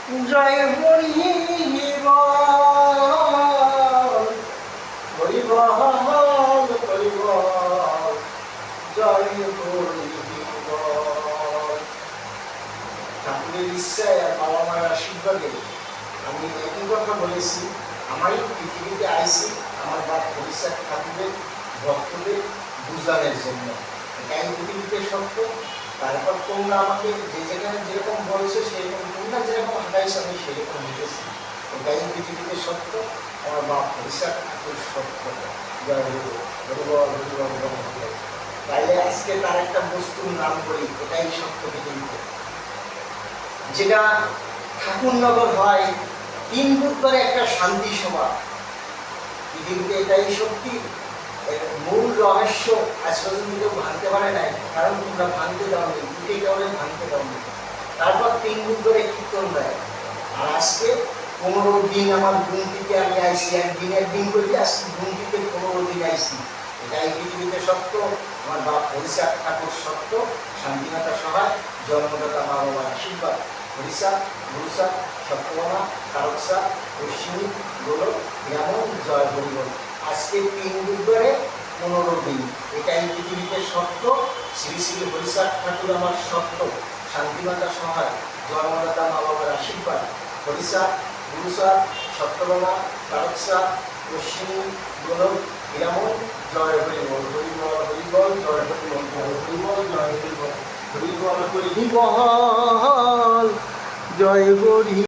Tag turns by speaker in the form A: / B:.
A: জয় হরি হরি হরি জয় হরি ঠাকুরের ইচ্ছায় আর বাবা মায়ের আশীর্বাদে আমি একই কথা বলেছি। আমারই পৃথিবীতে আইসি আমার বাপ হরিচাঁদ ঠাকুরের ভক্তদের বুঝানোর জন্য। এটাই পৃথিবীতে সত্য। তারপর তোমরা আমাকে যে যেখানে যেরকম বলছো সেরকম, তোমরা যেরকম হাঁটাইছো আমি সেরকম হেঁটেছি। এটাই পৃথিবীতে সত্য। আমার বাপ হরিচাঁদ ঠাকুর সত্য। জয় হরিবল। তাইলে আজকে তার একটা বস্তুর নাম করি, এটাই সত্য পৃথিবীতে। যেটা ঠাকুরনগর হয় 3 বুধবারে একটা শান্তি সভা। পৃথিবীতে এটাই সত্যি। এর মূল রহস্য আজ পর্যন্ত কেউ ভাঙতে পারে নাই, কারণ তোমরা ভাঙতে দাওনি, দুটি কারণে ভাঙতে দাওনি। তারপর 3 বুধবারে কীর্তন দেয়। আর আজকে 15 দিন আমার গুমটিতে আমি আইসি, একদিন করলে আজকে গুমটিতে 15 দিন আইসি। এটাই পৃথিবীতে সত্য। আমার বাপ হরিচাঁদ ঠাকুর সত্য। শান্তিমাতা সহায়, জন্মদাতা মা বাবার আশীর্বাদ। হরিচাঁদ, গুরুচাঁদ, সত্যভামা, তারকচাঁদ, পশ্চিমী, গোলক, যেমন জয় হরিবল। আজকে 3 বুধবারে 15 দিন। এটাই পৃথিবীতে সত্য। শ্রী শ্রী হরিচাঁদ ঠাকুর আমার সত্য। শান্তিমাতা সহায়, জন্মদাতা মা বাবার আশীর্বাদ। হরিচাঁদ, গুরুচাঁদ, সত্যভামা, তারকচাঁদ, পশ্চিমী, গোলক, যেমন জয় হরিবল। হরিবল হরিবল জয় হরিবল, জয় হরিবল জয় হরিবল, হরিবল হরিবল জয় হরি।